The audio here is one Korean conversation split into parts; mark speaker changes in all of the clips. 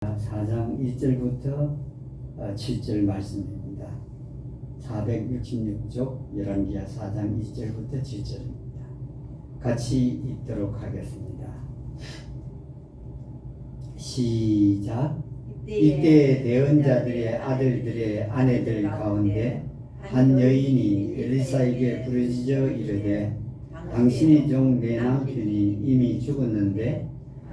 Speaker 1: 4장 1절부터 7절 말씀입니다. 466쪽 열왕기하 4장 1절부터 7절입니다. 같이 읽도록 하겠습니다. 시작. 이때 대언자들의 아들들의 아내들 가운데 한 여인이 엘리사에게 부르짖어 이르되 당신의 종 내 남편이 이미 죽었는데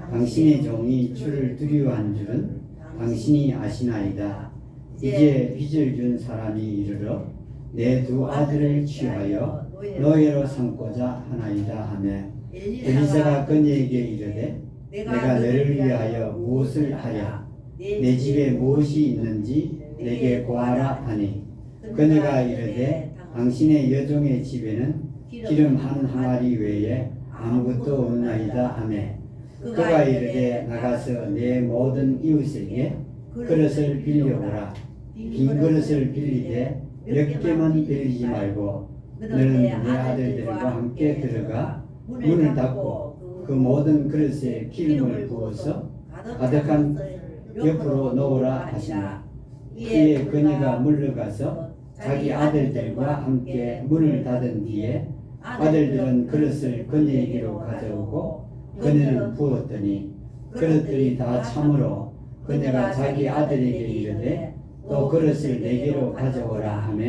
Speaker 1: 당신의 종이 주를 두려워한 줄은 당신이 아시나이다. 이제 빚을 준 사람이 이르러 내 두 아들을 취하여 노예로 삼고자 하나이다 하며 엘리사가 그녀에게 이르되 내가 너를 위하여 무엇을 하랴? 내 집에 무엇이 있는지 내게 고하라 하니 그녀가 이르되 당신의 여종의 집에는 기름 한 항아리 외에 아무것도 없나이다 하며 그가 이르되 나가서 내 모든 이웃에게 그릇을 빌려오라. 빈 그릇을 빌리되 몇 개만 빌리지 말고 너는 내 아들들과 함께 들어가 문을 닫고 그 모든 그릇에 기름을 부어서 가득한 옆으로 놓으라 하시나 이에 그녀가 물러가서 자기 아들들과 함께 문을 닫은 뒤에 아들들은 그릇을 그녀에게로 가져오고 그녀는 부었더니 그릇들이 다 참으로 그녀가 자기 아들에게 이르되 또 그릇을 내게로 가져오라 하며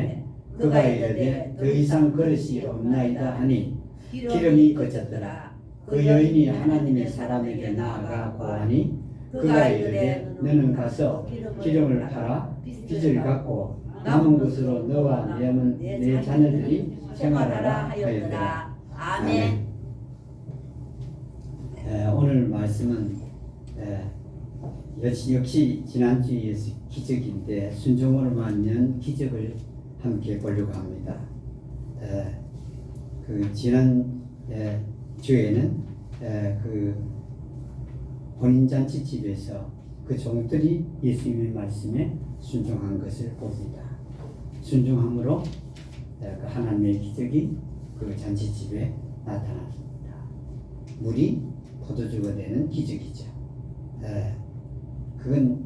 Speaker 1: 그가 이르되 더 이상 그릇이 없나이다 하니 기름이 그쳤더라. 그 여인이 하나님의 사람에게 나아가 고하니 그가 이르되 너는 가서 기름을 팔아 빚을 갚고 남은 것으로 너와 내 자녀들이 생활하라 하였더라. 아멘. 오늘 말씀은 역시 지난주에 기적인데 순종으로만 연 기적을 함께 보려고 합니다. 그 지난 주에는 그 혼인잔치집에서 그 종들이 예수님의 말씀에 순종한 것을 봅니다. 순종함으로 그 하나님의 기적이 그 잔치집에 나타났습니다. 물이 포도주가 되는 기적이죠. 그건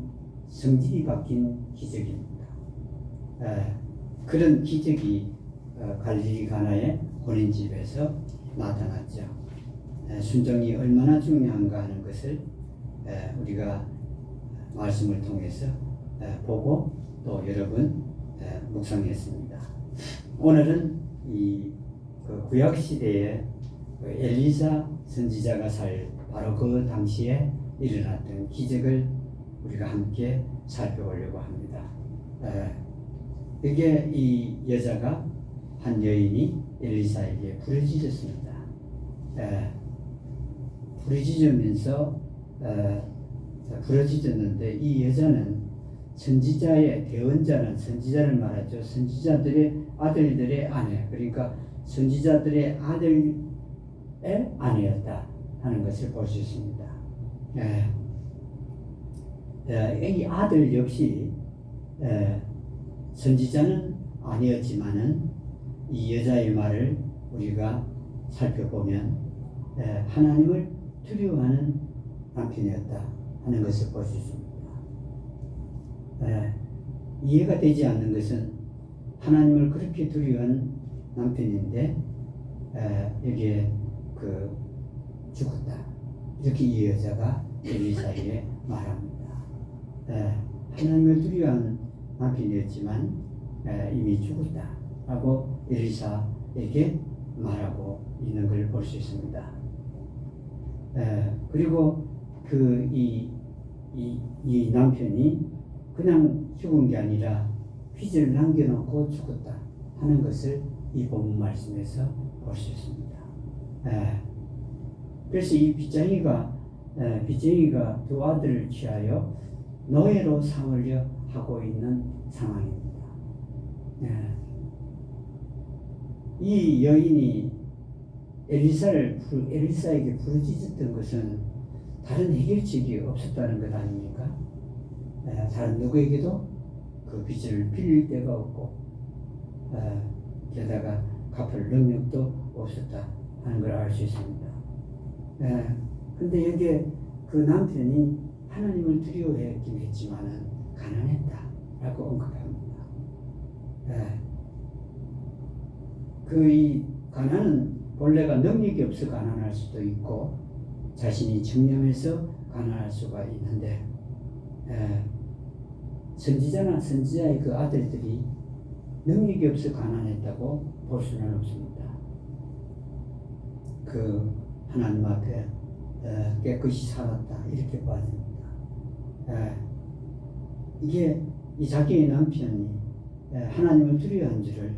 Speaker 1: 성질이 바뀐 기적입니다. 그런 기적이 갈릴리 가나의 혼인집에서 나타났죠. 순종이 얼마나 중요한가 하는 것을 우리가 말씀을 통해서 보고 또 여러 번 묵상했습니다. 오늘은 그 구약 시대에 엘리사 선지자가 살 바로 그 당시에 일어났던 기적을 우리가 함께 살펴보려고 합니다. 이게 이 여자가 한 여인이 엘리사에게 부르짖었습니다. 부르짖으면서 부르짖었는데 이 여자는 선지자의 대언자는 선지자를 말하죠. 선지자들의 아들들의 아내, 그러니까 선지자들의 아들의 아내였다 하는 것을 볼 수 있습니다. 이 아들 역시 선지자는 아니었지만은 이 여자의 말을 우리가 살펴보면 하나님을 두려워하는 남편이었다 하는 것을 볼 수 있습니다. 이해가 되지 않는 것은 하나님을 그렇게 두려워하는 남편인데 여기에 그 죽었다 이렇게 이 여자가 엘리사에게 말합니다. 하나님을 두려워하는 남편이었지만 이미 죽었다라고 엘리사에게 말하고 있는 걸 볼 수 있습니다. 그리고 그 이 남편이 그냥 죽은 게 아니라 빚을 남겨놓고 죽었다 하는 것을 이 본문 말씀에서 볼 수 있습니다. 그래서 이 빚쟁이가 두 아들을 취하여 노예로 삼으려 하고 있는 상황입니다. 이 여인이 엘리사에게 부르짖었던 것은 다른 해결책이 없었다는 것 아닙니까? 다른 누구에게도 그 빚을 빌릴 데가 없고 게다가 갚을 능력도 없었다 하는 걸 알 수 있습니다. 근데 여기에 그 남편이 하나님을 두려워했긴 했지만은 가난했다라고 언급합니다. 이 가난은 본래가 능력이 없어 가난할 수도 있고 자신이 청렴해서 가난할 수가 있는데 선지자나 선지자의 그 아들들이 능력이 없어 가난했다고 볼 수는 없습니다. 그 하나님 앞에 깨끗이 살았다 이렇게 봐집니다. 이게 이 자기의 남편이 하나님을 두려워한 줄을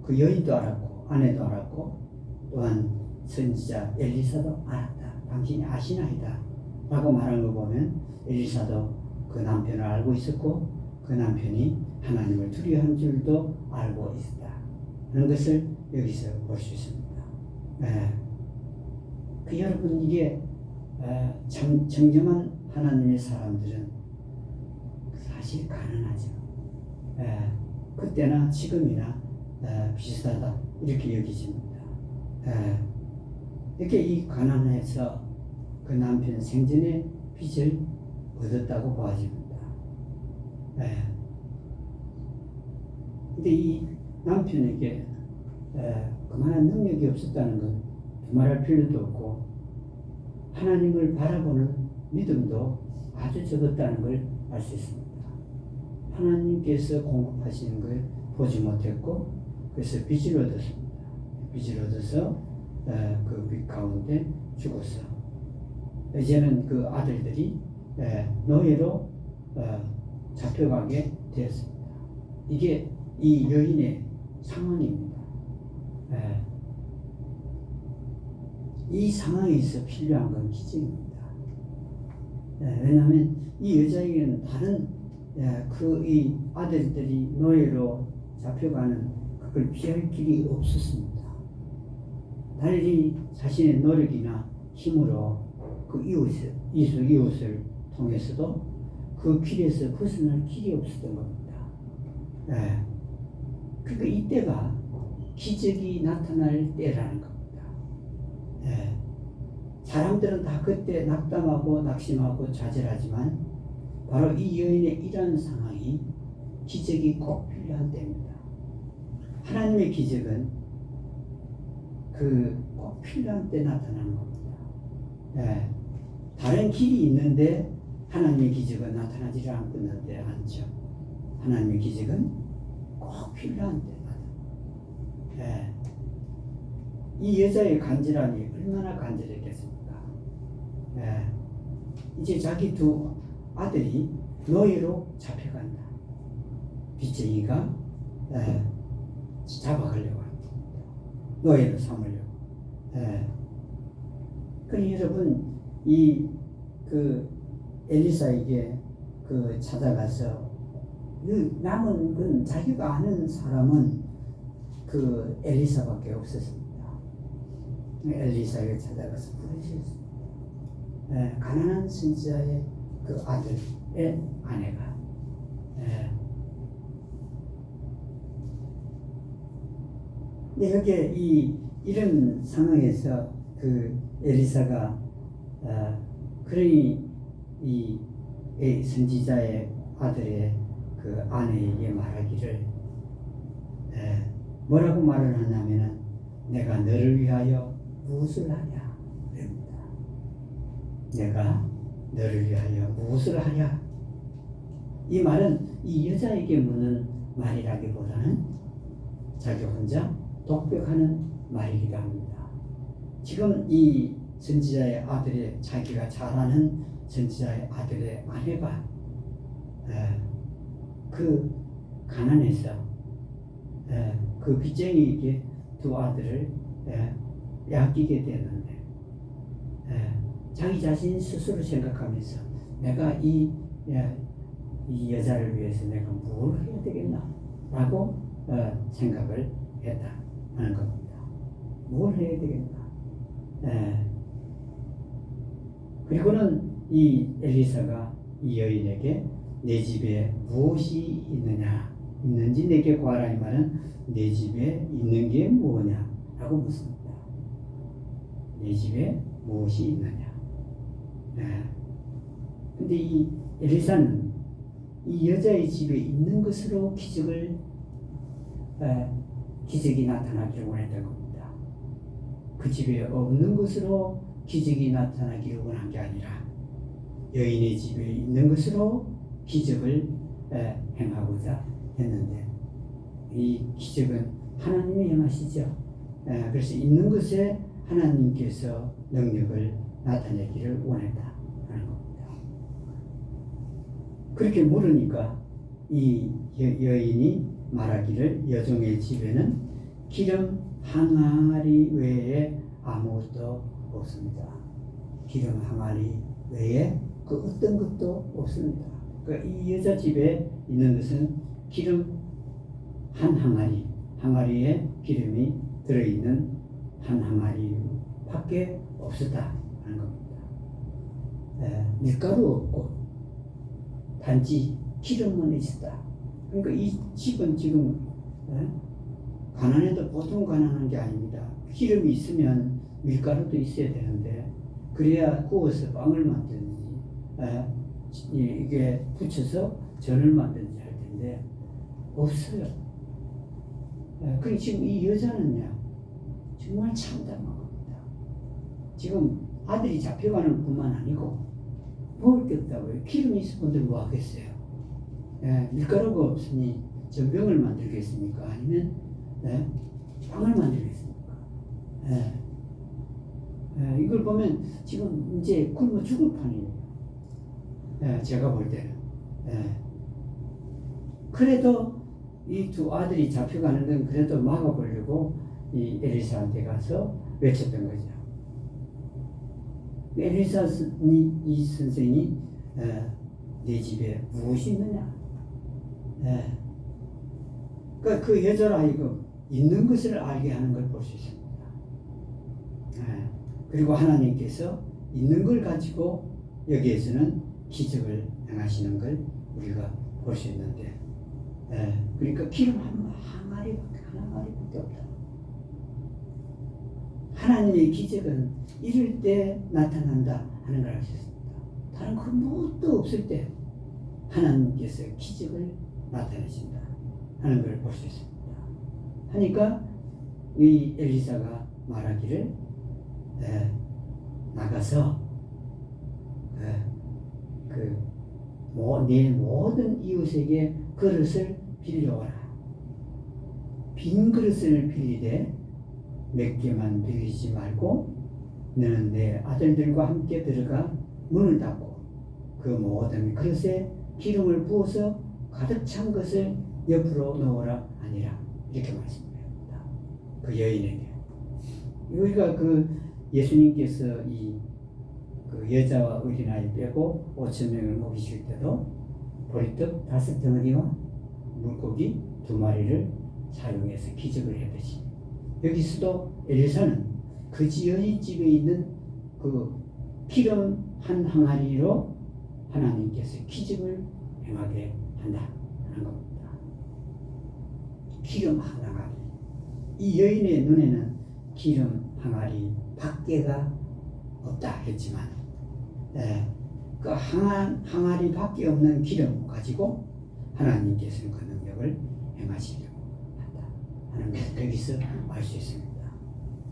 Speaker 1: 그 여인도 알았고 아내도 알았고 또한 선지자 엘리사도 알았다. 당신이 아시나이다 라고 말한 거 보면 엘리사도 그 남편을 알고 있었고 그 남편이 하나님을 두려워한 줄도 알고 있었다 하는 것을 여기서 볼 수 있습니다. 여러분 이게 청정한 하나님의 사람들은 사실 가난하죠. 그때나 지금이나 비슷하다 이렇게 여기집니다. 이렇게 이 가난해서 그 남편 생전에 빚을 얻었다고 보아집니다. 근데 이 남편에게 그만한 능력이 없었다는 건 두말할 필요도 없고 하나님을 바라보는 믿음도 아주 적었다는 걸 알 수 있습니다. 하나님께서 공급하시는 걸 보지 못했고 그래서 빚을 얻었습니다. 빚을 얻어서 그 빚 가운데 죽었어. 이제는 그 아들들이 노예로 잡혀가게 되었습니다. 이게 이 여인의 상황입니다. 이 상황에서 필요한 건 기적입니다. 왜냐하면 이 여자에게는 다른 이 아들들이 노예로 잡혀가는 그걸 피할 길이 없었습니다. 달리 자신의 노력이나 힘으로 그 이웃을 통해서도 그 길에서 벗어날 길이 없었던 겁니다. 그러니까 이때가 기적이 나타날 때라는 겁니다. 사람들은 다 그때 낙담하고 낙심하고 좌절하지만 바로 이 여인의 이런 상황이 기적이 꼭 필요한 때입니다. 하나님의 기적은 꼭 필요한 때 나타나는 겁니다. 다른 길이 있는데 하나님의 기적은 나타나지 않죠. 하나님의 기적은 꼭 필요한 때 나타납니다. 이 여자의 간절함이 얼마나 간절했겠습니까? 이제 자기 두 아들이 노예로 잡혀간다. 빚쟁이가 잡아가려고 합니다. 노예로 삼으려고. 그러니 여러분 엘리사에게 찾아가서 남은 건 자기가 아는 사람은 엘리사밖에 없었습니다. 엘리사에게 찾아가서 부르셨습니다. 가난한 선지자의 그 아들의 아내가 근데 여기에 이런 상황에서 엘리사가 그러니 이 선지자의 아들의 그 아내에게 말하기를 뭐라고 말을 하냐면은 내가 너를 위하여 무엇을 하냐 그럽니다. 내가 너를 위하여 무엇을 하냐. 이 말은 이 여자에게 묻는 말이라기보다는 자기 혼자 독백하는 말이기도 합니다. 지금 이 선지자의 아들의 자기가 잘 아는 선지자의 아들의 아내가 그 가난해서 그 빚쟁이에게 두 아들을 맡기게 되었는데 자기 자신 스스로 생각하면서 내가 이 여자를 위해서 내가 뭘 해야 되겠나 라고 생각을 했다 하는 겁니다. 뭘 해야 되겠나. 그리고는 이 엘리사가 이 여인에게 내 집에 무엇이 있는지 내게 구하라. 이 말은 내 집에 있는 게 뭐냐 라고 묻습니다. 내 집에 무엇이 있느냐. 근데 이 엘리사는 이 여자의 집에 있는 것으로 기적이 나타나기를 원했던 겁니다. 그 집에 없는 것으로 기적이 나타나기를 원한 게 아니라 여인의 집에 있는 것으로 기적을 행하고자 했는데, 이 기적은 하나님이 행하시죠. 그래서 있는 것에 하나님께서 능력을 나타내기를 원했다 하는 겁니다. 그렇게 물으니까 이 여인이 말하기를 여종의 집에는 기름 항아리 외에 아무것도 없습니다. 기름 항아리 외에 그 어떤 것도 없습니다. 그러니까 이 여자 집에 있는 것은 기름 한 항아리에 기름이 들어있는 한 항아리밖에 없었다 하는 겁니다. 밀가루 없고 단지 기름만 있었다. 그러니까 이 집은 지금 가난해도 보통 가난한 게 아닙니다. 기름이 있으면 밀가루도 있어야 되는데, 그래야 구워서 빵을 만드는지 이게 붙여서 전을 만드는지 할 텐데 없어요. 그리고 지금 이 여자는요 정말 참담한 겁니다. 지금 아들이 잡혀가는 뿐만 아니고 먹을 게 없다고요. 기름이 있을 분들 뭐 하겠어요? 밀가루가 없으니 전병을 만들겠습니까? 아니면 빵을 만들겠습니까? 이걸 보면 지금 이제 굶어 죽을 판이에요. 제가 볼 때는. 그래도 이 두 아들이 잡혀가는 건 그래도 막아보려고 이 엘리사한테 가서 외쳤던 거죠. 엘리사 이 선생이 내 집에 무엇이 있느냐? 그러니까 그 여자를 하여금 있는 것을 알게 하는 걸 볼 수 있습니다. 그리고 하나님께서 있는 걸 가지고 여기에서는 기적을 행하시는 걸 우리가 볼 수 있는데, 그러니까 기름 하나마리밖에 없다. 하나님의 기적은 이럴 때 나타난다 하는 걸 알 수 있습니다. 다른 그 무엇도 없을 때 하나님께서 기적을 나타내신다 하는 걸 볼 수 있습니다. 하니까 이 엘리사가 말하기를 나가서 내 모든 이웃에게 그릇을 빌려와라. 빈 그릇을 빌리되 몇 개만 빌리지 말고 너는 내 아들들과 함께 들어가 문을 닫고 그 모든 그릇에 기름을 부어서 가득 찬 것을 옆으로 넣어라 하니라. 이렇게 말씀드립니다. 그 여인에게. 우리가 예수님께서 그 여자와 어린아이 빼고 5,000명을 먹이실 때도 보리떡 5덩어리와 물고기 2마리를 사용해서 기적을 했듯이, 여기서도 엘리사는 그 여인 집에 있는 그 기름 한 항아리로 하나님께서 기적을 행하게 한다 하는 겁니다. 기름 한 항아리. 이 여인의 눈에는 기름 항아리 밖에가 없다 했지만, 그 항아리 밖에 없는 기름 가지고 하나님께서는 그 능력을 행하시려고 한다 하는 것을 여기서 알 수 있습니다.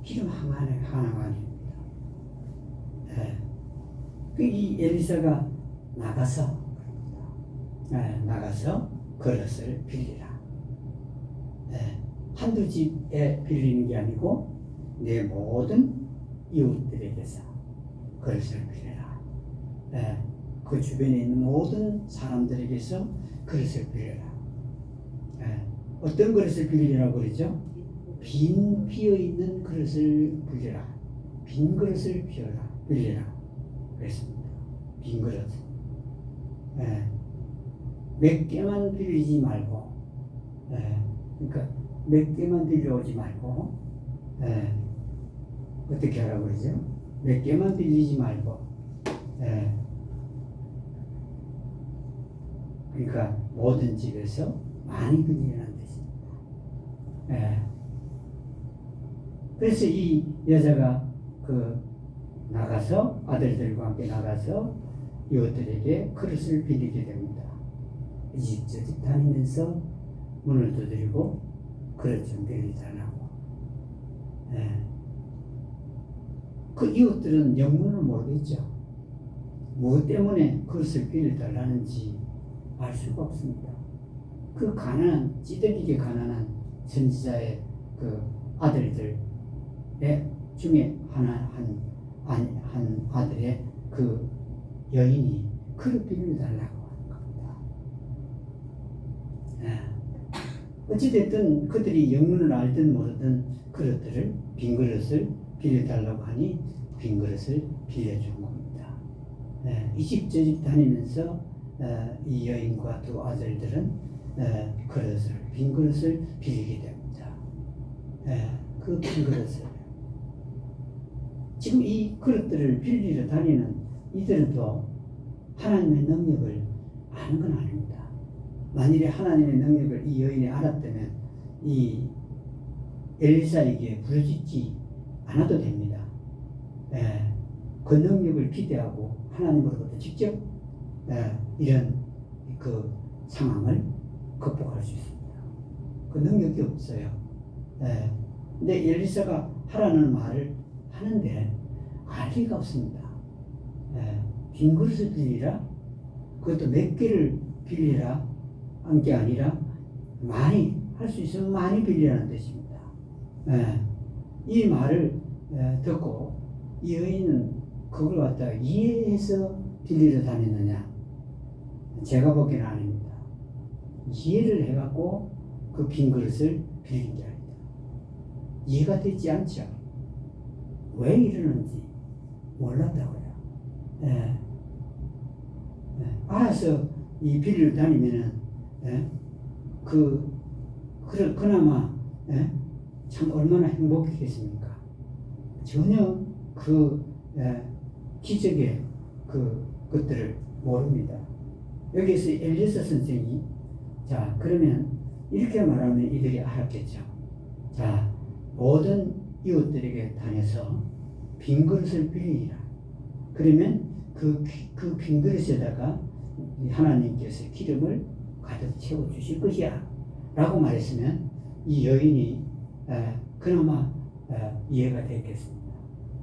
Speaker 1: 기름 항아리입니다. 이 엘리사가 나가서 그릇을 빌리라. 한두 집에 빌리는 게 아니고 내 모든 이웃들에게서 그릇을 빌려라. 그 주변에 있는 모든 사람들에게서 그릇을 빌려라. 어떤 그릇을 빌리라고 그러죠? 빈 비어있는 그릇을 빌려라. 빈 그릇을 빌려라. 그랬습니다. 빈 그릇. 몇 개만 빌리지 말고, 그러니까 몇 개만 빌려오지 말고, 어떻게 하라고 그러죠? 몇 개만 빌리지 말고, 그러니까 모든 집에서 많이 빌리라는 뜻입니다. 그래서 이 여자가 나가서 아들들과 함께 나가서 이웃들에게 그릇을 빌리게 됩니다. 이 집 저 집 다니면서 문을 두드리고 그릇 좀 빌려달라고. 그 이웃들은 영문을 모르겠죠. 무엇 때문에 그릇을 빌려달라는지 알 수가 없습니다. 그 가난한, 찌들리게 가난한 선지자의 그 아들들 중에 한 아들의 그 여인이 그릇 빌려달라고 하는 겁니다. 어찌됐든 그들이 영문을 알든 모르든 그릇들을, 빈 그릇을 빌려달라고 하니 빈 그릇을 빌려준 겁니다. 이 집 저 집 다니면서 이 여인과 두 아들들은 빈 그릇을 빌리게 됩니다. 그 빈 그릇을 지금 이 그릇들을 빌리러 다니는 이들은 또 하나님의 능력을 아는 건 아닙니다. 만일에 하나님의 능력을 이 여인이 알았다면 이 엘리사에게 부르짖지 않아도 됩니다. 그 능력을 기대하고 하나님으로부터 직접 이런 그 상황을 극복할 수 있습니다. 그 능력이 없어요. 근데 엘리사가 하라는 말을 하는데 알 리가 없습니다. 빈 그릇을 빌리라? 그것도 몇 개를 빌리라? 한 게 아니라 많이 할 수 있으면 많이 빌리라는 뜻입니다. 이 말을 듣고 이 여인은 그걸 갖다가 이해해서 빌리러 다녔느냐? 제가 보기에는 아닙니다. 이해를 해갖고 그 빈 그릇을 빌린 게 아니다. 이해가 되지 않죠. 왜 이러는지 몰랐다고요. 알아서 이 빌리러 다니면은 그나마 참 얼마나 행복했겠습니까? 전혀 그 기적의 것들을 모릅니다. 여기서 엘리사 선생이 자 그러면 이렇게 말하면 이들이 알았겠죠. 자 모든 이웃들에게 다녀서 빈 그릇을 빌리라. 그러면 그 빈 그릇에다가 하나님께서 기름을 가득 채워 주실 것이야 라고 말했으면 이 여인이 그나마 이해가 됐겠습니다.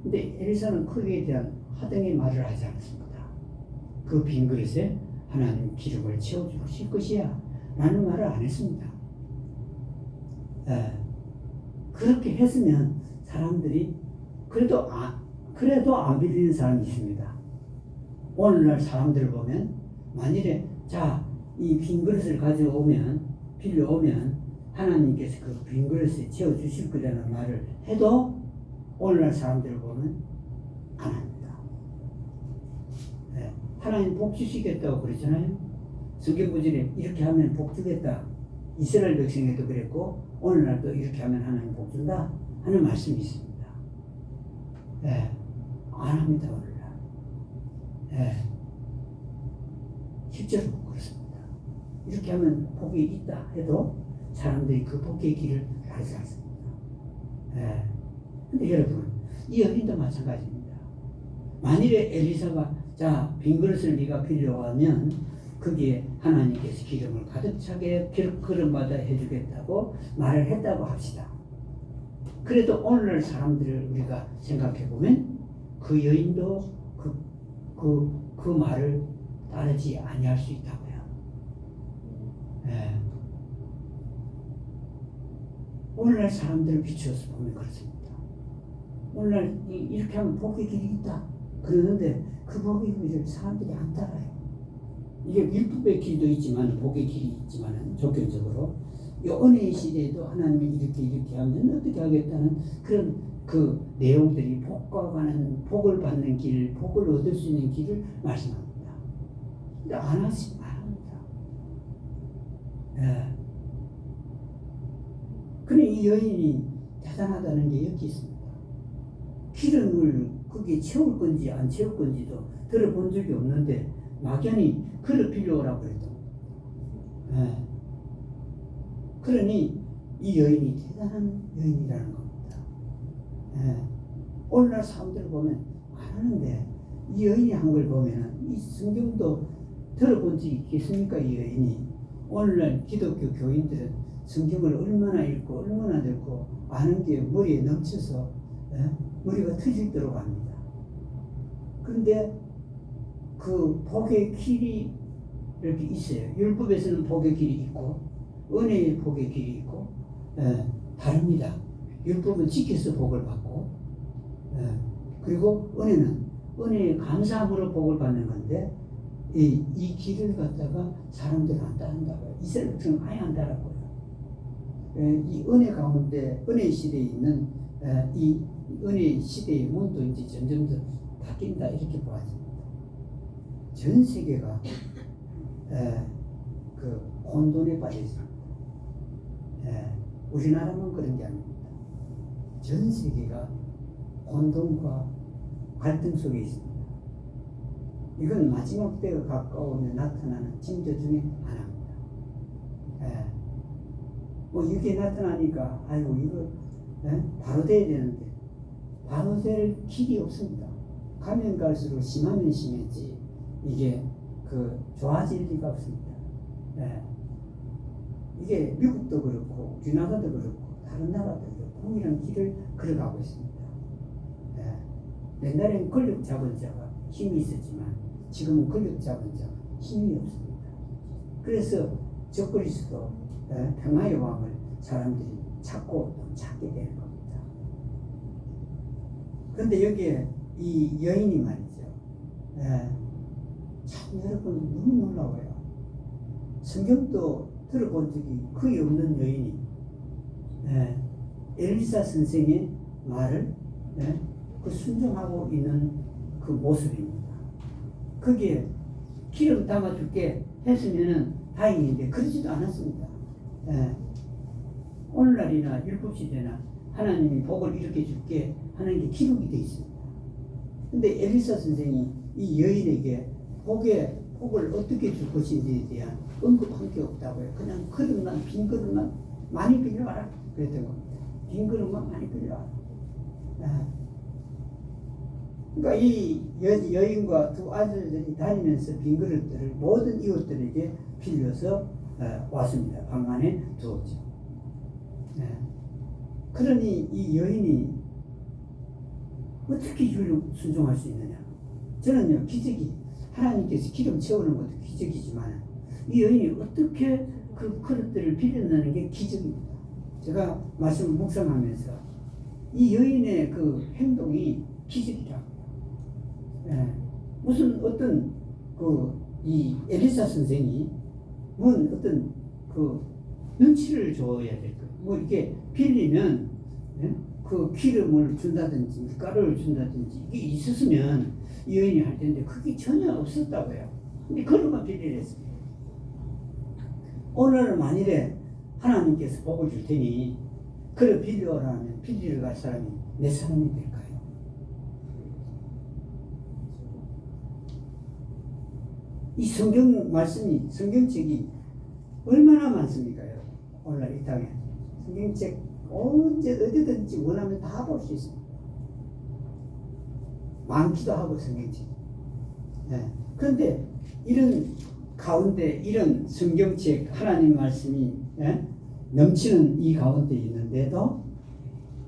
Speaker 1: 근데 엘리사는 거기에 대한 하등의 말을 하지 않습니다. 그 빈 그릇에 하나님 기름을 채워 주실 것이야 라는 말을 안 했습니다. 그렇게 했으면 사람들이 그래도 안 빌리는 사람이 있습니다. 오늘날 사람들을 보면 만일에 이 빈 그릇을 빌려오면 하나님께서 그 빈 그릇에 채워 주실 거라는 말을 해도 오늘날 사람들을 보면 안 합니다. 하나님 복 주시겠다고 그러잖아요. 성경 구절에 이렇게 하면 복 주겠다. 이스라엘 백성에도 그랬고 오늘날도 이렇게 하면 하나님 복 준다 하는 말씀이 있습니다. 안 합니다 오늘날. 실제로 그렇습니다. 이렇게 하면 복이 있다 해도 사람들이 그 복의 길을 가지 않습니다. 근데 여러분 이 여인도 마찬가지입니다. 만일에 엘리사가 빈 그릇을 네가 빌려오면 거기에 하나님께서 기름을 가득 차게 그릇마다 해주겠다고 말을 했다고 합시다. 그래도 오늘날 사람들을 우리가 생각해 보면 그 여인도 그 말을 따르지 아니할 수 있다고요. 오늘날 사람들을 비추어서 보면 그렇습니다. 오늘날 이렇게 하면 복의 길이 있다 그러는데 그 복의 길을 사람들이 안 따라요. 이게 율법의 길도 있지만 복의 길이 있지만 조건적으로 이 은혜의 시대에도 하나님이 이렇게 하면 어떻게 하겠다는 그런 그 내용들이 복과 가는 복을 받는 길, 복을 얻을 수 있는 길을 말씀합니다. 근데 안 합니다. 근데 이 여인이 대단하다는 게 여기 있습니다. 기름을 거기에 채울 건지 안 채울 건지도 들어본 적이 없는데 막연히 그릇 빌려오라고 그랬던 겁니다. 그러니 이 여인이 대단한 여인이라는 겁니다. 오늘날 사람들을 보면 안 하는데 이 여인이 한 걸 보면은 이 성경도 들어본 적이 있겠습니까? 이 여인이. 오늘날 기독교 교인들은 성경을 얼마나 읽고 얼마나 듣고 아는 게 머리에 넘쳐서 머리가 터지도록 합니다. 그런데 그 복의 길이 이렇게 있어요. 율법에서는 복의 길이 있고 은혜의 복의 길이 있고 다릅니다. 율법은 지켜서 복을 받고 그리고 은혜는 은혜의 감사함으로 복을 받는 건데 이 길을 갖다가 사람들은 안 따른다고요. 이스라엘은 아예 안 따라고요. 이 은혜 가운데 은혜 시대에 있는 이 은혜 시대의 문도 이제 점점 더 바뀐다 이렇게 보아집니다. 전 세계가 그 혼돈에 빠져 있습니다. 우리나라만 그런 게 아닙니다. 전 세계가 혼돈과 갈등 속에 있습니다. 이건 마지막 때가 가까우면 나타나는 징조 중에 하나입니다. 뭐 이게 나타나니까 아이고 이거 바로 돼야 되는데 바로 될 길이 없습니다. 가면 갈수록 심하면 심했지 이게 그 좋아질 리가 없습니다. 이게 미국도 그렇고 우리나라도 그렇고 다른 나라들도 동일한 길을 걸어가고 있습니다. 옛날에는 권력 잡은 자가 힘이 있었지만 지금은 권력 잡은 자가 힘이 없습니다. 그래서 적그리스도 평화의 왕을 사람들이 찾고 또 찾게 되는 겁니다. 그런데 여기에 이 여인이 말이죠. 참 여러분 너무 놀라워요. 성경도 들어본 적이 거의 없는 여인이 엘리사 선생의 말을 그 순종하고 있는 그 모습입니다. 거기에 기름 담아줄게 했으면은 다행인데 그러지도 않았습니다. 오늘날이나 율법시대나 하나님이 복을 이렇게 줄게 하는 게 기록이 되어 있습니다. 근데 엘리사 선생이 이 여인에게 복을 어떻게 줄 것인지에 대한 언급한 게 없다고요. 그냥 그릇만 빈 그릇만 많이 빌려와라 그랬던 겁니다. 빈 그릇만 많이 빌려와라. 그러니까 이 여인과 두 아들들이 다니면서 빈 그릇들을 모든 이웃들에게 빌려서 왔습니다. 방 안에 두었죠. 그러니 이 여인이 어떻게 순종할 수 있느냐? 저는요 기적이 하나님께서 기름 채우는 것도 기적이지만 이 여인이 어떻게 그 그릇들을 빌려내는 게 기적입니다. 제가 말씀을 묵상하면서 이 여인의 그 행동이 기적이라고요. 무슨 어떤 이 엘리사 선생이 뭔 어떤 그 눈치를 줘야 될 거예요. 뭐 이렇게 빌리면 그 기름을 준다든지 밀가루를 준다든지 이게 있었으면 이 여인이 할 텐데 그게 전혀 없었다고요. 근데 그것만 빌리려 했습니다. 오늘은 만일에 하나님께서 복을 줄 테니 그를 빌려오라 하면 빌리러 갈 사람이 몇 사람이 될까요? 이 성경 말씀이 성경책이 얼마나 많습니까? 오늘 이 땅에 성경책 언제 어디든지 원하면 다 볼 수 있습니다. 많기도 하고 성경책. 그런데 이런 가운데 이런 성경책 하나님 말씀이 넘치는 이 가운데 있는데도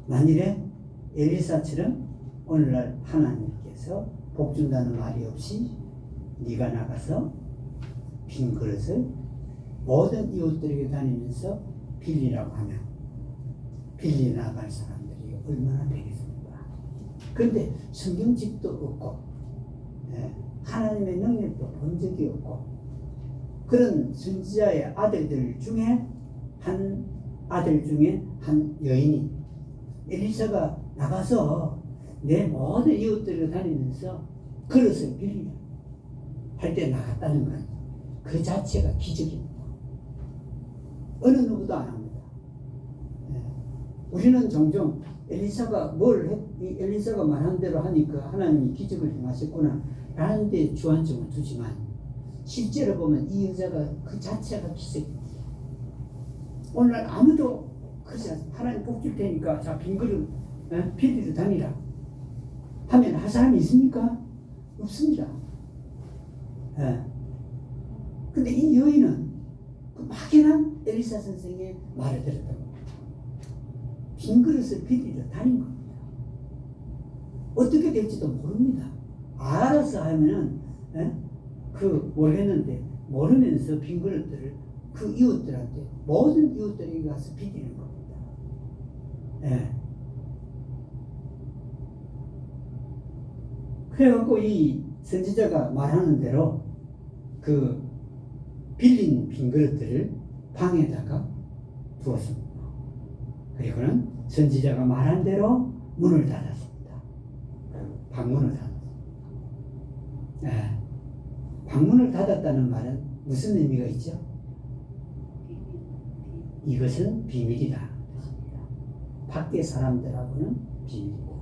Speaker 1: 만일에 엘리사처럼 오늘날 하나님께서 복 준다는 말이 없이 네가 나가서 빈 그릇을 모든 이웃들에게 다니면서 빌리라고 하면 빌리 나갈 사람들이 얼마나 되겠습니까? 그런데 성경책도 없고 하나님의 능력도 본 적이 없고 그런 선지자의 아들들 중에 한 아들 중에 한 여인이 엘리사가 나가서 내 모든 이웃들을 다니면서 그릇을 빌리라 할 때 나갔다는 건 그 자체가 기적입니다. 어느 누구도 안 합니다. 우리는 종종 엘리사가 엘리사가 말한 대로 하니까 하나님이 기적을 행하셨구나 라는 데 주안점을 두지만 실제로 보면 이 여자가 그 자체가 기적입니다. 오늘날 아무도 그렇지 않습니다. 하나님 복 줄 테니까 자 빈 그릇 빌리러 다니라 하면 할 사람이 있습니까?
Speaker 2: 없습니다. 예. 근데 이 여인은 그 막연한 엘리사 선생의 말을 들었던 겁니다. 빈 그릇을 빌리러 다닌 겁니다. 어떻게 될지도 모릅니다. 알아서 하면은 모르겠는데 모르면서 빈 그릇들을 그 이웃들한테 모든 이웃들에게 가서 빌리는 겁니다. 예. 그래갖고 이 선지자가 말하는 대로 그 빌린 빈 그릇들을 방에다가 두었습니다. 그리고는 선지자가 말한 대로 문을 닫았습니다. 방문을 닫았습니다. 예. 방문을 닫았다는 말은 무슨 의미가 있죠? 이것은 비밀이다. 밖에 사람들하고는 비밀이다.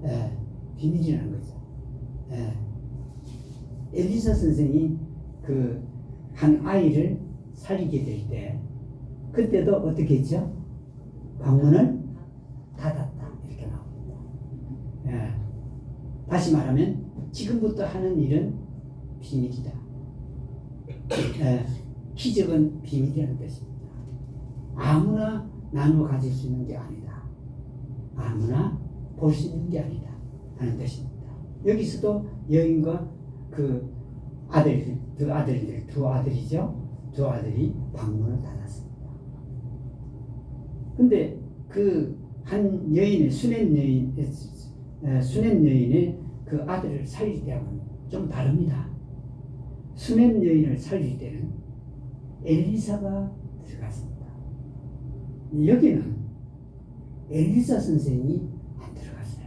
Speaker 2: 예. 비밀이라는 거죠. 예. 엘리사 선생이 그 한 아이를 살리게 될 때 그때도 어떻게 했죠? 방문을 닫았다 이렇게 나옵니다. 예. 다시 말하면 지금부터 하는 일은 비밀이다. 예. 기적은 비밀이라는 뜻입니다. 아무나 나누어 가질 수 있는 게 아니다. 아무나 볼 수 있는 게 아니다 하는 뜻입니다. 여기서도 여인과 그 두 아들이죠. 두 아들이 방문을 닫았습니다. 근데 그 한 여인의 수냄 여인의 그 아들을 살릴 때하고는 좀 다릅니다. 수냄 여인을 살릴 때는 엘리사가 들어갔습니다. 여기는 엘리사 선생이 안 들어갔어요.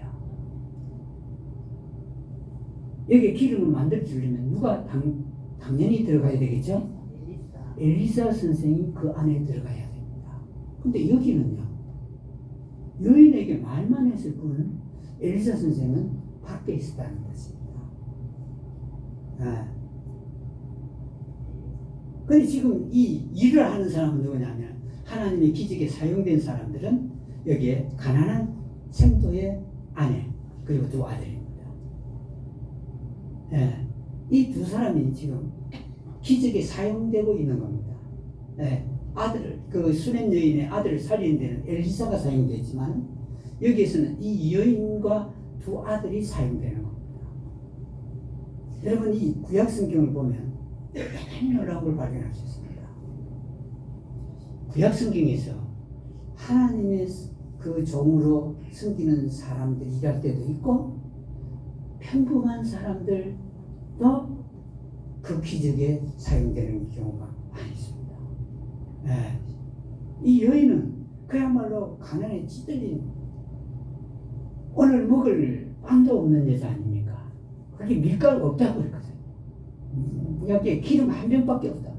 Speaker 2: 여기 기름을 만들어 주려면 누가 당연히 들어가야 되겠죠? 엘리사 선생이 그 안에 들어가야 됩니다. 근데 여기는요, 여인에게 말만 했을 뿐 엘리사 선생은 밖에 있었다는 것입니다. 근데 지금 이 일을 하는 사람은 누구냐면 하나님의 기적에 사용된 사람들은 여기에 가난한 생도의 아내 그리고 두 아들입니다. 이 두 사람이 지금 기적에 사용되고 있는 겁니다. 그 수냄 여인의 아들을 살리는 데는 엘리사가 사용되지만 여기에서는 이 여인과 두 아들이 사용되는 겁니다. 여러분 이 구약 성경을 보면 대단히 놀라운 걸 발견할 수 있습니다. 구약 성경에서 하나님의 그 종으로 섬기는 사람들이 일할 때도 있고 평범한 사람들도 그 기적에 사용되는 경우가 많이 있습니다. 이 여인은 그야말로 가난에 찌들린 오늘 먹을 빵도 없는 여자 아닙니까? 그게 밀가루가 없다고 그랬거든. 여기에 기름 한 병밖에 없다.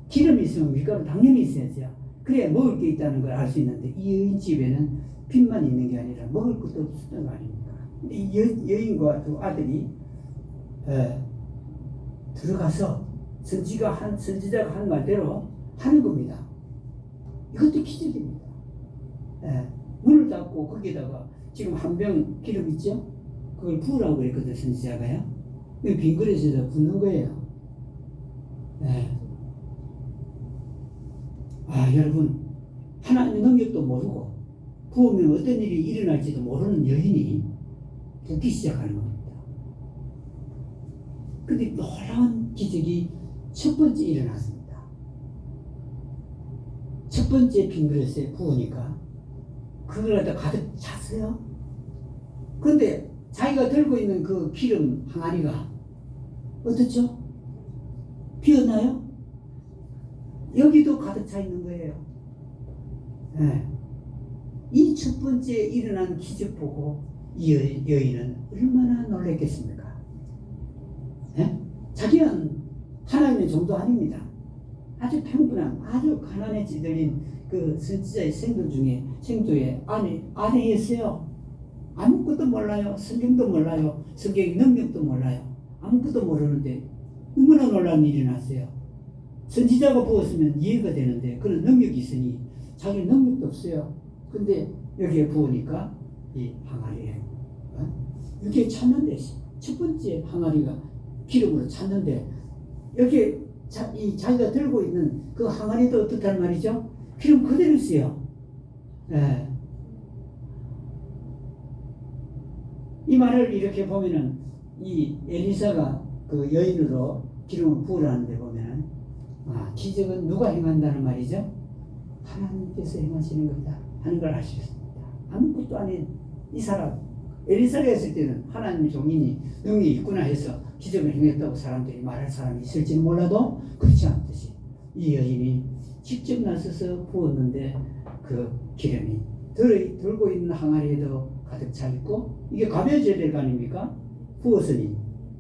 Speaker 2: 기름이 있으면 밀가루 당연히 있어야죠. 그래야 먹을 게 있다는 걸 알 수 있는데 이 여인 집에는 빚만 있는 게 아니라 먹을 것도 없었던 거 아닙니까? 이 여인과 두 아들이 들어가서 선지자가 한 말대로 하는 겁니다. 이것도 기적입니다. 문을 닫고 거기다가 지금 한 병 기름 있죠? 그걸 부으라고 그랬거든 선지자가요. 빈 그릇에서 붓는 거예요. 여러분 하나님의 능력도 모르고 부으면 어떤 일이 일어날지도 모르는 여인이 붓기 시작하는 겁니다. 근데 놀라운 기적이 첫 번째 일어났습니다. 첫 번째 빈 그릇에 부으니까 그걸 갖다 가득 찼어요. 그런데 자기가 들고 있는 그 기름 항아리가 어떻죠? 비었나요? 여기도 가득 차 있는 거예요. 이 첫 번째 일어난 기적 보고 이 여인은 얼마나 놀랐겠습니까? 자기는 하나님의 종도 아닙니다. 아주 평범한, 아주 가난에 찌들린 그 선지자의 생도의 아내였어요. 아무것도 몰라요. 성경도 몰라요. 성경의 능력도 몰라요. 아무것도 모르는데 너무나 놀라운 일이 났어요. 선지자가 부었으면 이해가 되는데 그런 능력이 있으니 자기 능력도 없어요. 근데 여기에 부으니까 이 항아리에 이렇게 찾는 데서 첫 번째 항아리가 기름으로 찼는데 여기 자기가 들고 있는 그 항아리도 어떻단 말이죠? 기름 그대로 있어요. 예. 이 말을 이렇게 보면은 이 엘리사가 그 여인으로 기름을 부으라는데 보면은 기적은 누가 행한다는 말이죠? 하나님께서 행하시는 거다 하는 걸 알 수 있습니다. 아무것도 아닌 이 사람 엘리사가 했을 때는 하나님의 종인이 능력이 있구나 해서 기적을 행했다고 사람들이 말할 사람이 있을지는 몰라도 그렇지 않듯이 이 여인이 직접 나서서 부었는데 그 기름이 들고 있는 항아리에도 가득 차 있고 이게 가벼워져야 될 거 아닙니까? 부었으니.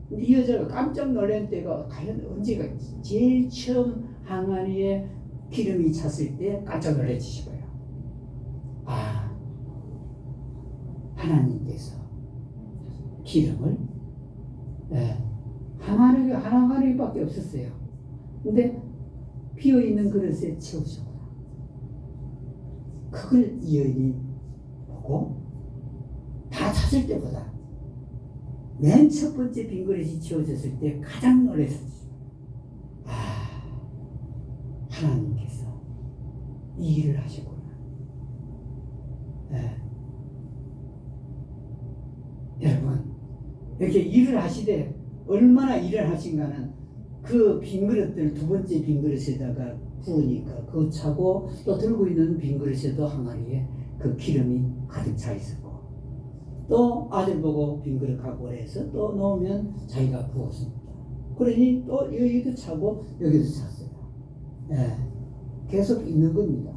Speaker 2: 근데 이 여자가 깜짝 놀란 때가 과연 언제가 제일 처음 항아리에 기름이 찼을 때 깜짝 놀라지신 거예요. 하나님께서 기름을 항아리밖에 없었어요. 근데 비어있는 그릇에 채우셨구나. 그걸 이 여인이 보고 다 찼을 때보다 맨 첫 번째 빈 그릇이 채워졌을 때 가장 놀랐었죠. 하나님께서 이 일을 하시구나. 여러분 이렇게 일을 하시되 얼마나 일을 하신가는 그 빈 그릇들 두 번째 빈 그릇에다가 부으니까 그거 차고 또 들고 있는 빈 그릇에도 항아리에 그 기름이 가득 차 있었고 또 아들 보고 빈 그릇 갖고 오라 해서 또 넣으면 자기가 부었습니다. 그러니 또 여기도 차고 여기도 찼어요. 계속 있는 겁니다.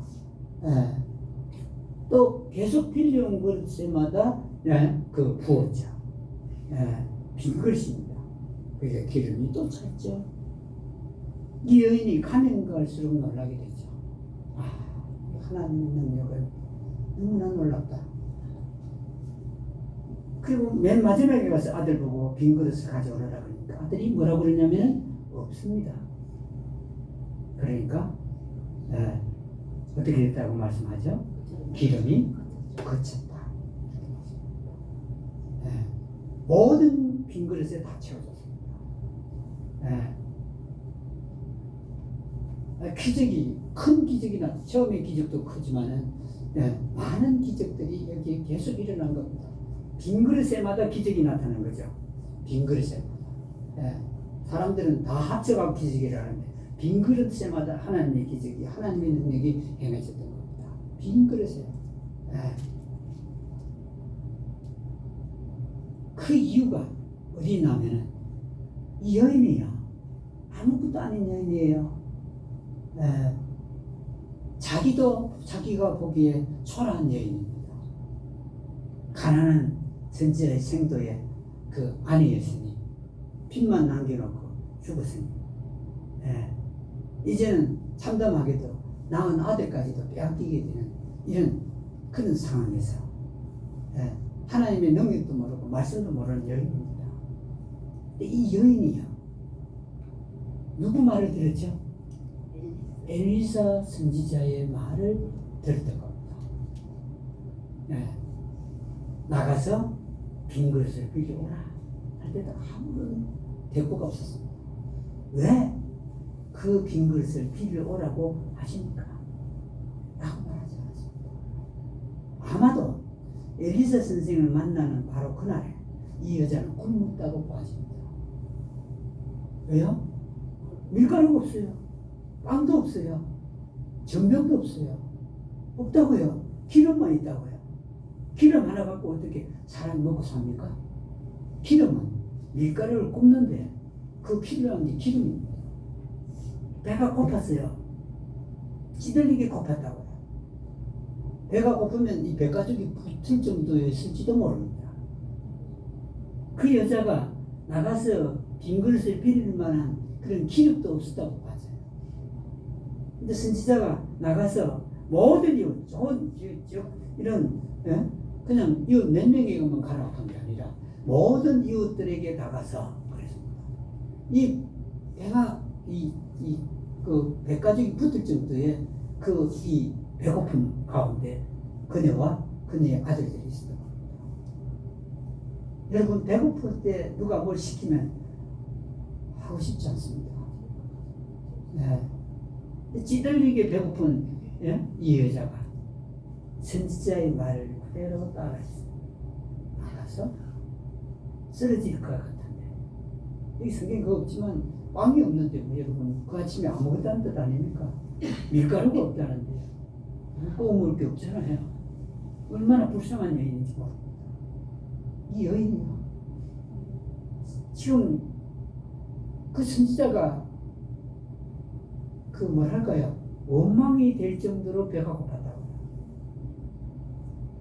Speaker 2: 또 계속 빌려온 그릇마다 그 부었죠. 빈 그릇입니다. 그게 기름이 또 찼죠. 이 여인이 가면 갈수록 놀라게 되죠. 하나님의 능력을 너무나 놀랍다. 그리고 맨 마지막에 가서 아들 보고 빈 그릇을 가져오라 그러니까 아들이 뭐라고 그러냐면 없습니다. 그러니까 어떻게 됐다고 말씀하죠? 기름이 거쳤다. 모든 빈 그릇에 다 채워졌습니다. 기적이 큰 기적이 나 처음에 기적도 크지만은 많은 기적들이 여기에 계속 일어난 겁니다. 빈 그릇에마다 기적이 나타난 거죠. 빈 그릇에마다. 사람들은 다 합쳐가고 기적이라 하는데 빈 그릇에마다 하나님의 기적이 하나님의 능력이 행해졌던 겁니다. 빈 그릇에. 그 이유가 어디 있냐면은 이 여인이요 아무것도 아닌 여인이에요. 자기가 보기에 초라한 여인입니다. 가난한 전제의 생도의 그 아내였으니 빚만 남겨놓고 죽었으니 이제는 참담하게도 낳은 아들까지도 빼앗기게 되는 이런 그런 상황에서 하나님의 능력도 모르고 말씀도 모르는 여인입니다. 이 여인이요 누구 말을 들었죠? 엘리사 선지자의 말을 들었던 겁니다. 나가서 빈 그릇을 빌려오라 할 때도 아무런 대꾸가 없었습니다. 왜 그 빈 그릇을 빌려오라고 하십니까? 라고 말하지 않았습니다. 아마도 엘리사 선생을 만나는 바로 그날에 이 여자는 굶었다고 보아집니다. 왜요? 밀가루가 없어요. 빵도 없어요. 전병도 없어요. 없다고요. 기름만 있다고요. 기름 하나 갖고 어떻게 사람이 먹고 삽니까? 기름은 밀가루를 굽는데 그 필요한 게 기름입니다. 배가 고팠어요. 찌들리게 고팠다고요. 배가 고프면 이 배가죽이 붙을 정도였을지도 모릅니다. 그 여자가 나가서 빈 그릇을 빌릴 만한 그런 기력도 없었다고 봤어요. 근데 선지자가 나가서 모든 이웃, 좋은 이런 그냥 이웃 몇 명에게만 가라고 한 게 아니라 모든 이웃들에게 나가서 그랬습니다. 이 배가 그 배가죽이 붙을 정도의 이 배고픔 가운데 그녀와 그녀의 아들들이 있었던 겁니다. 여러분 배고플 때 누가 뭘 시키면 하고 싶지 않습니다. 네. 찌들리게 배고픈 이 여자가 선지자의 말을 그대로 따라했어요. 알아서 쓰러질 것 같은데 여기 성경에 그거 없지만 빵이 없는데 뭐 여러분 그 아침에 아무것도 안 뜻 아닙니까? 밀가루가 없다는데 먹고 먹을 게 없잖아요. 얼마나 불쌍한 여인인지 모릅니다. 이 여인이요 지금 그 선지자가 그 뭐랄까요 원망이 될 정도로 배가 고팠다고요.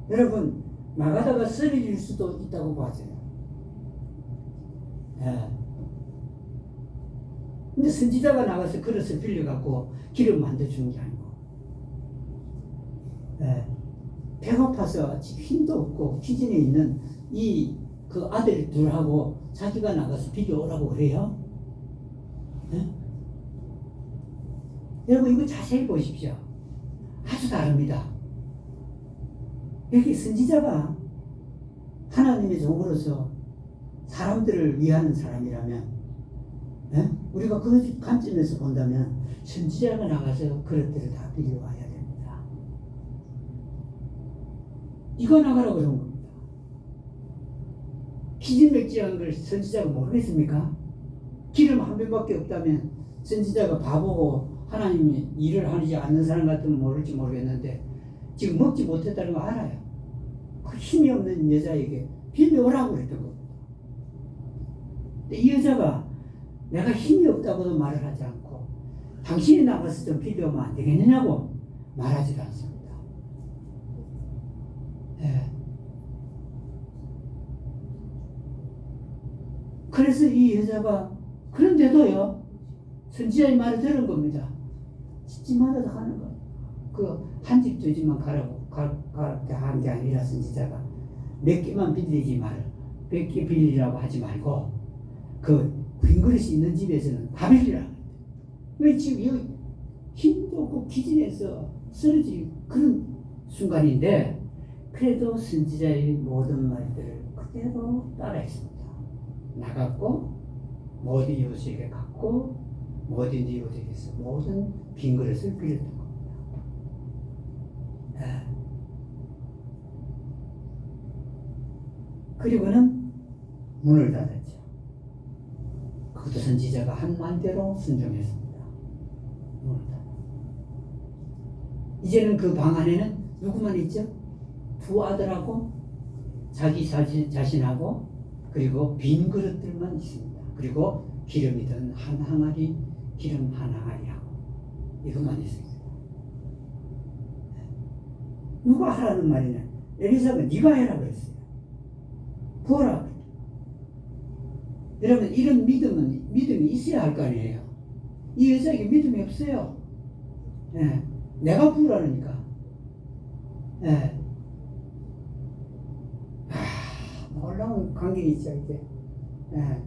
Speaker 2: 여러분 나가다가 쓰러질 수도 있다고 봐줘요. 예. 근데 선지자가 나가서 그릇을 빌려갖고 기름 만들어주는 게 아니고 예. 배고파서 지금 힘도 없고 기진에 있는 이 그 아들 둘하고 자기가 나가서 빌려오라고 그래요. 예? 여러분 이거 자세히 보십시오. 아주 다릅니다. 여기 선지자가 하나님의 종으로서 사람들을 위하는 사람이라면 예? 우리가 그 관점에서 본다면 선지자가 나가서 그릇들을 다 빌려와야 됩니다. 이거 나가라고 그런 겁니다. 기진맥지한 걸 선지자가 모르겠습니까? 기름 한 병밖에 없다면 선지자가 바보고 하나님이 일을 하지 않는 사람 같으면 모를지 모르겠는데 지금 먹지 못했다는 거 알아요. 그 힘이 없는 여자에게 빌려오라고 그랬던 겁니다. 근데 이 여자가 내가 힘이 없다고도 말을 하지 않고 당신이 나가서 좀 빌려오면 안 되겠느냐고 말하지도 않습니다. 네. 그래서 이 여자가 그런데도요 선지자의 말을 들은 겁니다. 집집마다 다 가는 거예요. 그 한 집 두 집만 가라고 한 게 아니라 선지자가 몇 개만 빌리지 말고 100개 빌리라고 하지 말고 그 빈 그릇이 있는 집에서는 다 빌리라고. 왜 지금 여기 힘도 없고 기진해서 쓰러질 그런 순간인데 그래도 선지자의 모든 말들을 그대로 따라했습니다. 나갔고 모든 이웃에게 갔고 모든 이웃에게서 모든 빈 그릇을 빌렸던 겁니다. 네. 그리고는 문을 닫았죠. 그것도 선지자가 한 말대로 순종했습니다. 문을 닫았죠. 이제는 그 방 안에는 누구만 있죠? 두 아들하고 자기 자신하고 그리고 빈 그릇들만 있습니다. 그리고 기름이 든 한 항아리, 기름 한 항아리하고 이것만 있습니다. 누가 하라는 말이냐? 엘리사가 네가 해라 그랬어요. 부어라. 여러분 이런 믿음이 있어야 할 거 아니에요. 이 여자에게 믿음이 없어요. 네. 내가 부으라니까. 네. 놀라운 광경이 있죠, 이게. 예.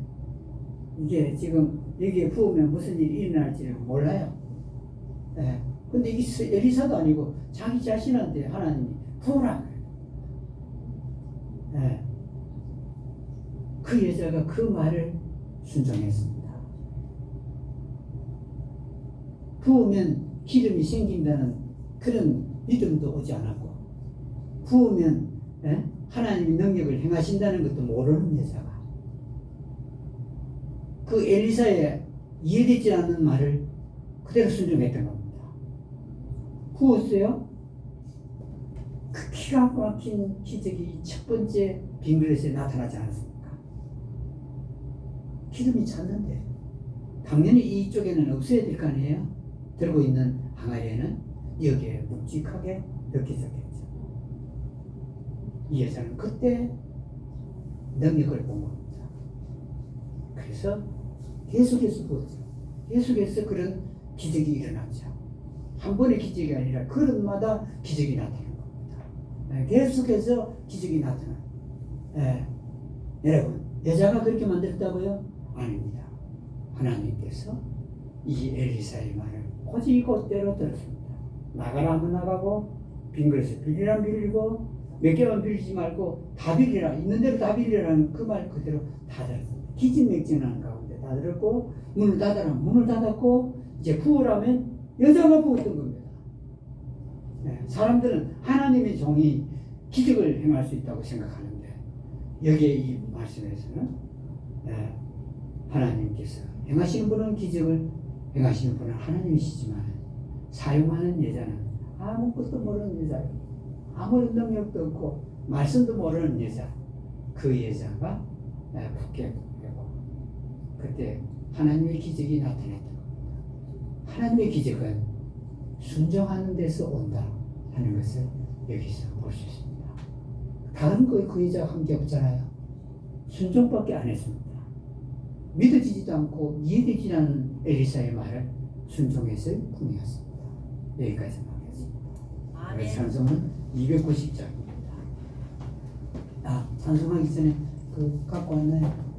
Speaker 2: 이게 지금 여기에 부으면 무슨 일이 일어날지를 몰라요. 예. 근데 이게 엘리사도 아니고 자기 자신한테 하나님이 부으라. 예. 그 여자가 그 말을 순종했습니다. 부으면 기름이 생긴다는 그런 믿음도 오지 않았고, 부으면 하나님의 능력을 행하신다는 것도 모르는 여자가 그 엘리사의 이해되지 않는 말을 그대로 순종했던 겁니다. 부었어요. 그 기가 막힌 기적이 첫 번째 빈 그릇에 나타나지 않았습니까? 기름이 찼는데 당연히 이쪽에는 없어야 될 거 아니에요? 들고 있는 항아리에는 여기에 묵직하게 느껴졌겠죠. 이 여자는 그때 능력을 본 겁니다. 그래서 계속해서 보죠. 계속해서 그런 기적이 일어나죠. 한 번의 기적이 아니라 그릇마다 기적이 나타나는 겁니다. 계속해서 기적이 나타나요. 여러분, 여자가 그렇게 만들었다고요? 아닙니다. 하나님께서 이 엘리사의 말을 곧이곧대로 들었습니다. 나가라 하면 나가고 빈 그릇을 빌리라면 빌리고 몇 개만 빌리지 말고 다 빌리라. 있는 대로 다 빌리라는 그 말 그대로 다 들었습니다. 기진맥진하는 가운데 다 들었고 문을 닫아라. 문을 닫았고 이제 부으라면 여자가 부었던 겁니다. 네, 사람들은 하나님의 종이 기적을 행할 수 있다고 생각하는데 여기에 이 말씀에서는 네, 하나님께서 행하시는 분은 기적을 행하시는 분은 하나님이시지만 사용하는 여자는 아무것도 모르는 여자예요. 아무런 능력도 없고 말씀도 모르는 여자. 그 여자가 붙게 되고 그때 하나님의 기적이 나타났던 겁니다. 하나님의 기적은 순종하는 데서 온다 하는 것을 여기서 볼 수 있습니다. 다른 거 그 여자가 한 게 없잖아요. 순종밖에 안 했습니다. 믿어지지도 않고 이해되지 않는 엘리사의 말을 순종했을 뿐이었습니다. 여기까지 하겠습니다.
Speaker 3: 아멘.
Speaker 2: 찬송은 290장입니다. 찬송하기 전에 그 갖고 왔나요?